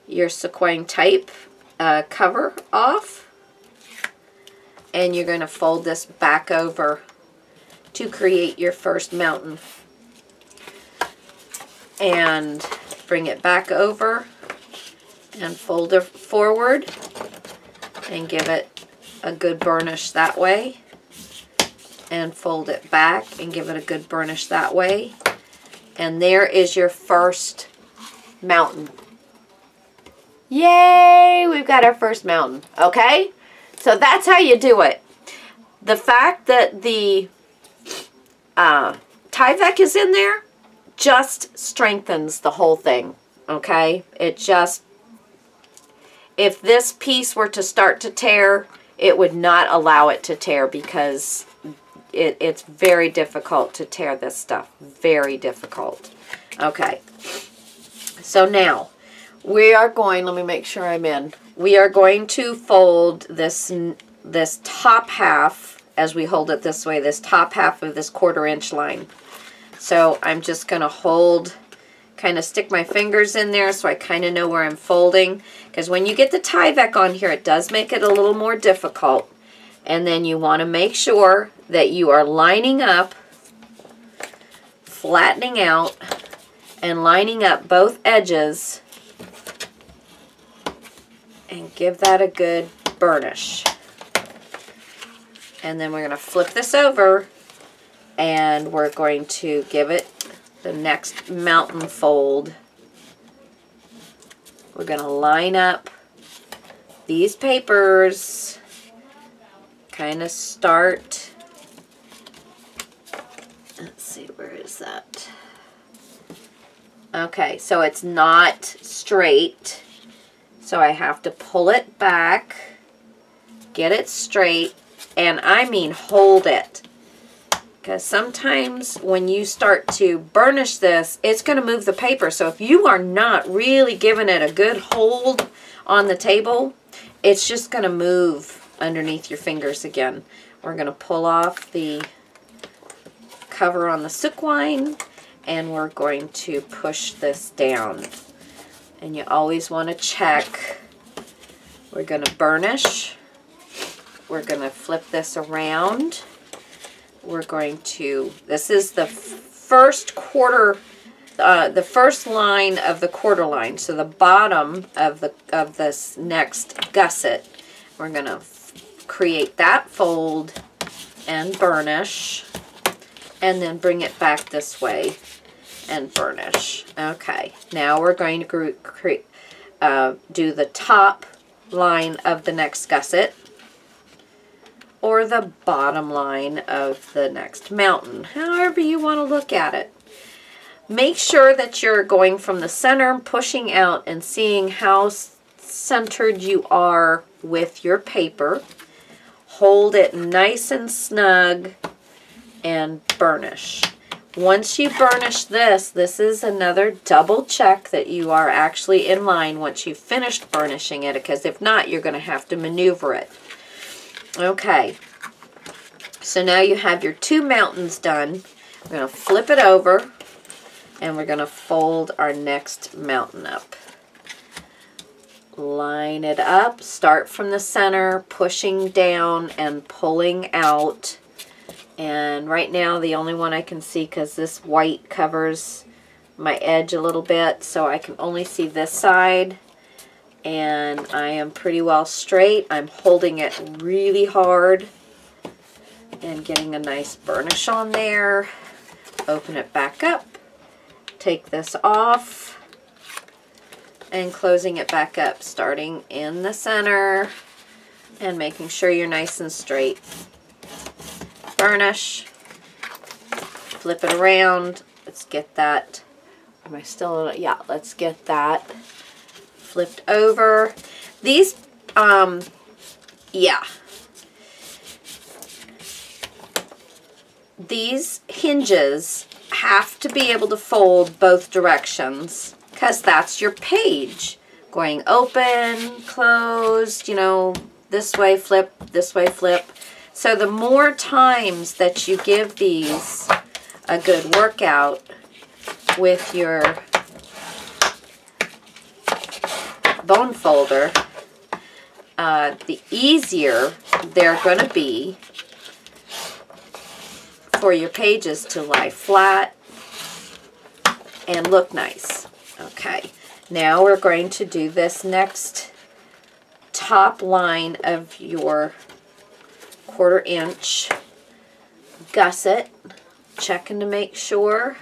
your sequin type cover off, and you're going to fold this back over to create your first mountain. And bring it back over and fold it forward and give it a good burnish that way, and fold it back and give it a good burnish that way. And there is your first mountain. Yay! We've got our first mountain. Okay? So that's how you do it. The fact that the Tyvek is in there just strengthens the whole thing. Okay? It just, if this piece were to start to tear, it would not allow it to tear, because it's very difficult to tear this stuff. Very difficult. Okay. So now, we are going, let me make sure I'm in. We are going to fold this top half, as we hold it this way, this top half of this 1/4 inch line. So I'm just going to hold, kind of stick my fingers in there so I kind of know where I'm folding. Because when you get the Tyvek on here, it does make it a little more difficult. And then you want to make sure that you are lining up, flattening out, and lining up both edges, and give that a good burnish. And then we're going to flip this over, and we're going to give it the next mountain fold. We're going to line up these papers, kind of start, let's see, where is that? Okay, so it's not straight, so I have to pull it back, get it straight, and I mean hold it. Because sometimes when you start to burnish this, it's going to move the paper. So if you are not really giving it a good hold on the table, it's just going to move underneath your fingers again. We're going to pull off the cover on the sequin, and we're going to push this down. And you always want to check. We're going to burnish. We're going to flip this around. We're going to, this is the first quarter, the first line of the 1/4 line. So the bottom of this next gusset. We're going to create that fold and burnish, and then bring it back this way and burnish. Okay, now we're going to do the top line of the next gusset, or the bottom line of the next mountain, however you want to look at it. Make sure that you're going from the center, pushing out, and seeing how centered you are with your paper. Hold it nice and snug and burnish. Once you burnish this, this is another double check that you are actually in line once you've finished burnishing it, because if not, you're going to have to maneuver it. Okay, so now you have your 2 mountains done. We're going to flip it over, and we're going to fold our next mountain up. Line it up, start from the center, pushing down and pulling out. And right now the only one I can see, because this white covers my edge a little bit, so I can only see this side. And I am pretty well straight. I'm holding it really hard and getting a nice burnish on there. Open it back up, take this off, and closing it back up, starting in the center and making sure you're nice and straight. Burnish, flip it around. Let's get that. Am I still? Yeah, let's get that flipped over. These, yeah. These hinges have to be able to fold both directions, because that's your page. Going open, closed, you know, this way flip, this way flip. So the more times that you give these a good workout with your bone folder, the easier they're going to be for your pages to lie flat and look nice. Okay, now we're going to do this next top line of your 1/4 inch gusset, checking to make sure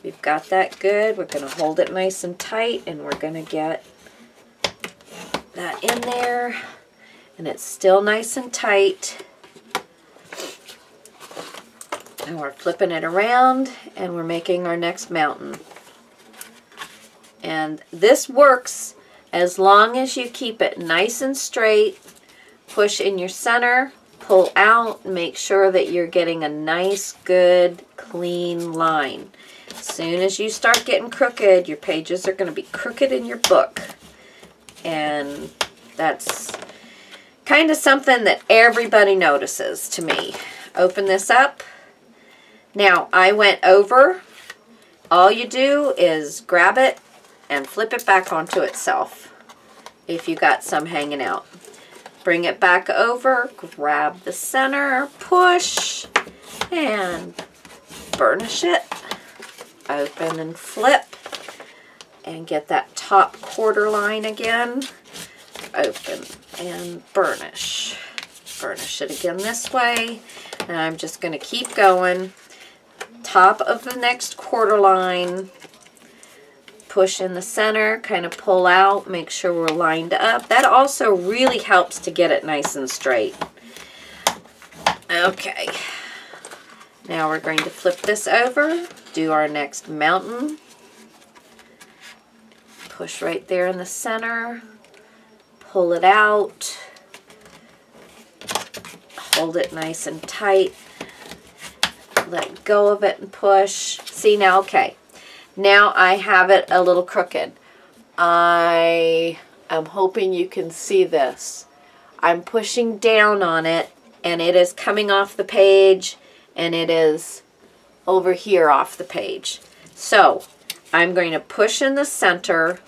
we've got that good. We're going to hold it nice and tight, and we're going to get that in there, and it's still nice and tight. And we're flipping it around, and we're making our next mountain. And this works as long as you keep it nice and straight, push in your center, pull out, make sure that you're getting a nice, good, clean line. As soon as you start getting crooked, your pages are going to be crooked in your book. And that's kind of something that everybody notices to me. Open this up. Now, I went over. All you do is grab it and flip it back onto itself if you got some hanging out. Bring it back over, grab the center, push, and burnish it. Open and flip, and get that top 1/4 line again. Open and burnish. Burnish it again this way. And I'm just going to keep going. Top of the next 1/4 line. Push in the center, kind of pull out, make sure we're lined up. That also really helps to get it nice and straight. Okay. Now we're going to flip this over, do our next mountain. Push right there in the center, pull it out, hold it nice and tight, let go of it and push. See now, okay. Now I have it a little crooked. I am hoping you can see this. I'm pushing down on it, and it is coming off the page, and it is over here off the page. So I'm going to push in the center.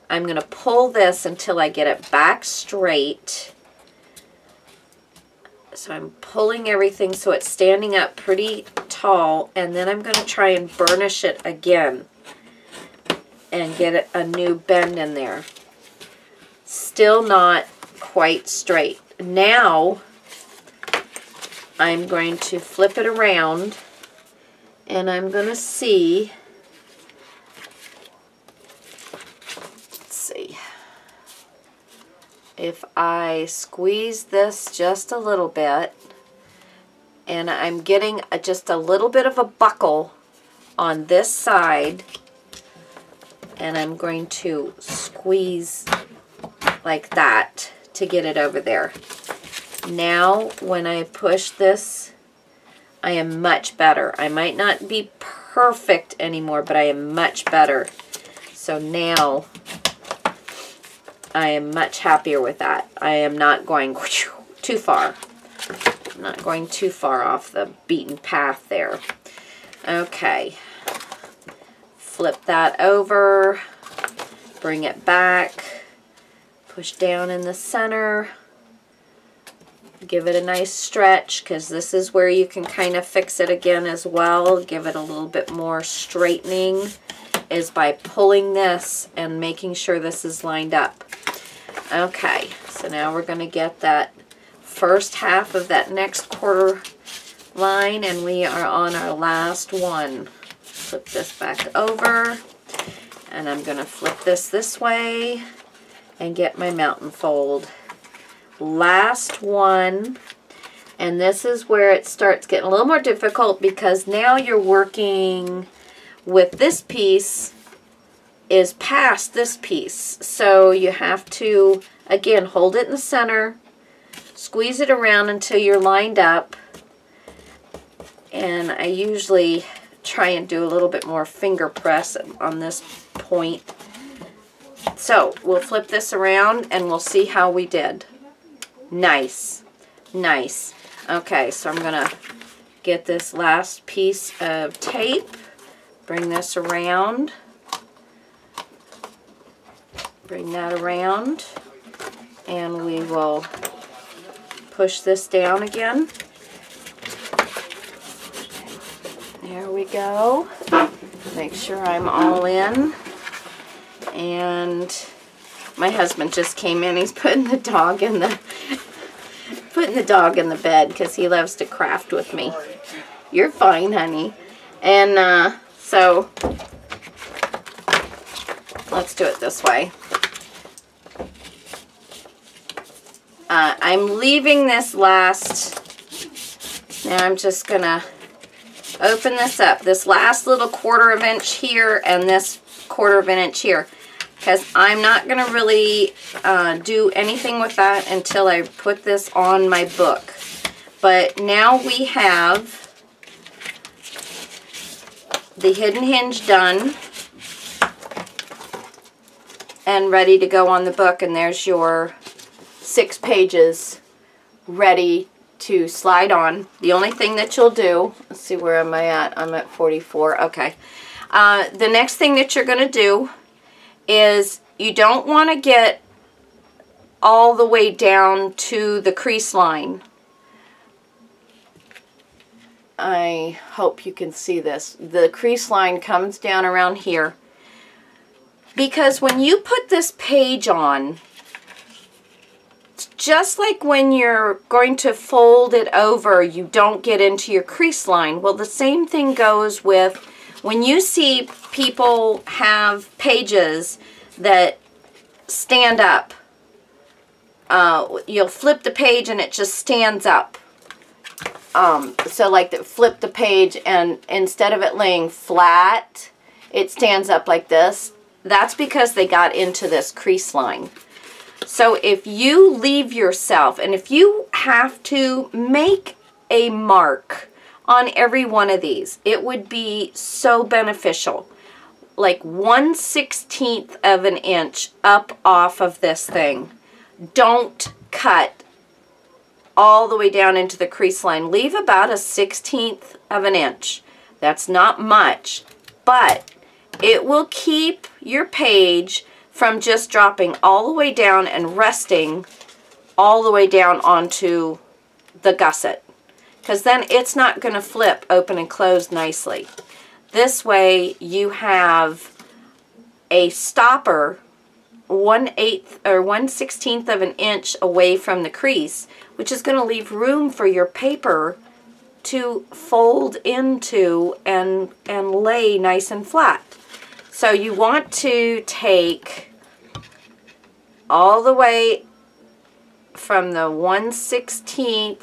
I'm going to pull this until I get it back straight. So I'm pulling everything so it's standing up pretty tall, and then I'm going to try and burnish it again and get a new bend in there. Still not quite straight. Now I'm going to flip it around, and I'm going to see, let's see, if I squeeze this just a little bit, and I'm getting just a little bit of a buckle on this side, and I'm going to squeeze like that to get it over there. Now when I push this, I am much better. I might not be perfect anymore, but I am much better. So now I am much happier with that. I am not going too far. I'm not going too far off the beaten path there. Okay. Flip that over. Bring it back. Push down in the center. Give it a nice stretch, because this is where you can kind of fix it again as well. Give it a little bit more straightening, is by pulling this and making sure this is lined up. Okay, so now we're going to get that first half of that next 1/4 line, and we are on our last one. Flip this back over, and I'm going to flip this way and get my mountain fold. Last one, and this is where it starts getting a little more difficult, because now you're working with this piece is past this piece. So you have to, again, hold it in the center, squeeze it around until you're lined up, and I usually try and do a little bit more finger press on this point. So we'll flip this around and we'll see how we did. Nice, nice. Okay, so I'm gonna get this last piece of tape, bring this around, Bring that around, and we will push this down again. There we go. Make sure I'm all in. And my husband just came in. He's putting the dog in the bed because he loves to craft with me. You're fine, honey. And so let's do it this way. I'm leaving this last. Now I'm just gonna open this up. This last little 1/4 of an inch here and this 1/4 of an inch here, because I'm not going to really do anything with that until I put this on my book. But now we have the hidden hinge done and ready to go on the book, and there's your 6 pages ready to slide on. The only thing that you'll do, let's see, where am I at? I'm at 44. Okay. The next thing that you're going to do is you don't want to get all the way down to the crease line. I hope you can see this. The crease line comes down around here. Because when you put this page on, just like when you're going to fold it over, you don't get into your crease line. Well, the same thing goes with when you see people have pages that stand up. You'll flip the page and it just stands up. So like flip the page, and instead of it laying flat, it stands up like this. That's because they got into this crease line. So if you leave yourself, and if you have to make a mark on every one of these, it would be so beneficial. Like 1/16 of an inch up off of this thing. Don't cut all the way down into the crease line. Leave about a 1/16 of an inch. That's not much, but it will keep your page from just dropping all the way down and resting all the way down onto the gusset, because then it's not going to flip open and close nicely. This way you have a stopper 1/8 or 1/16 of an inch away from the crease, which is going to leave room for your paper to fold into and lay nice and flat. So you want to take all the way from the 1/16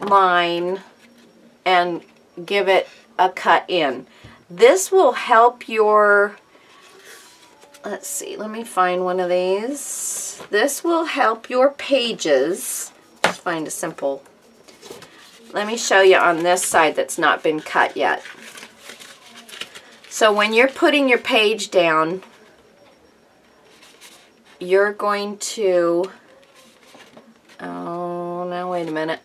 line and give it a cut in. This will help your, let's see, let me find one of these. This will help your pages. Let's find a simple. Let me show you on this side that's not been cut yet. So when you're putting your page down, you're going to, oh, now wait a minute.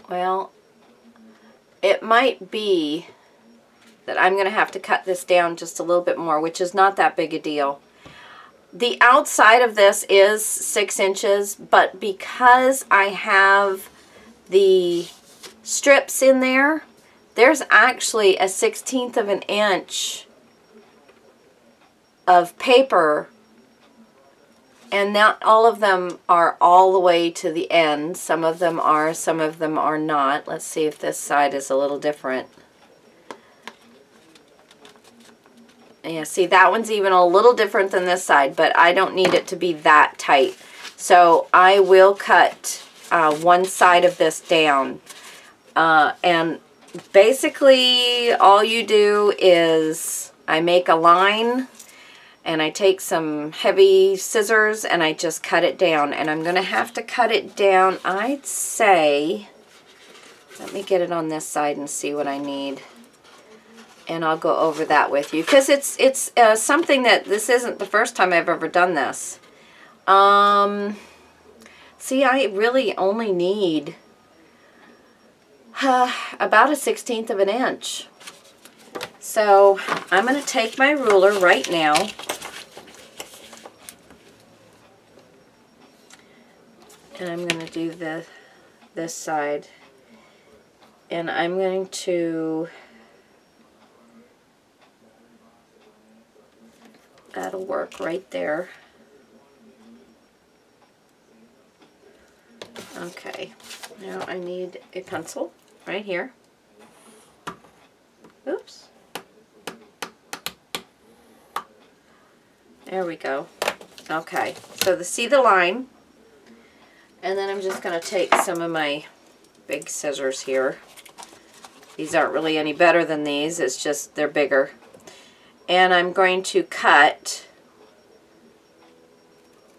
Well, it might be that I'm going to have to cut this down just a little bit more, which is not that big a deal. The outside of this is 6 inches, but because I have the strips in there, there's actually a 1/16 of an inch of paper, and not all of them are all the way to the end. Some of them are, some of them are not. Let's see if this side is a little different. Yeah, see, that one's even a little different than this side, but I don't need it to be that tight. So I will cut one side of this down. And basically all you do is I make a line and I take some heavy scissors and I just cut it down. And I'm going to have to cut it down, I'd say, let me get it on this side and see what I need. And I'll go over that with you, because it's something that, this isn't the first time I've ever done this. See, I really only need, about 1/16 of an inch. So I'm going to take my ruler right now and I'm going to do this side, and I'm going to, that'll work right there. Okay, now I need a pencil right here. Oops. There we go. Okay, so see the line, and then I'm just going to take some of my big scissors here. These aren't really any better than these, it's just they're bigger. And I'm going to cut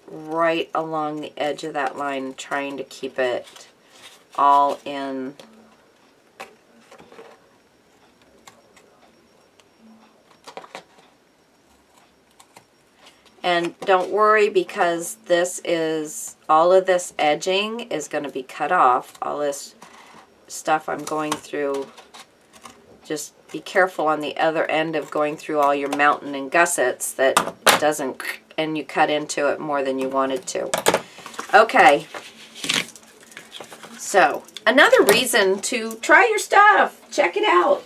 right along the edge of that line, trying to keep it all in. And don't worry, because this is, all of this edging is going to be cut off. All this stuff I'm going through, just be careful on the other end of going through all your mountain and gussets that it doesn't, and you cut into it more than you wanted to. Okay, so another reason to try your stuff, check it out.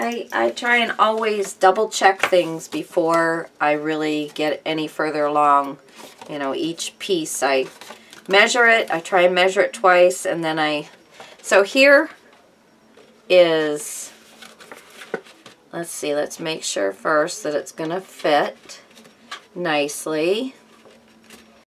I try and always double check things before I really get any further along. You know, each piece I measure it, I try and measure it twice, and then so here is, let's see, let's make sure first that it's going to fit nicely.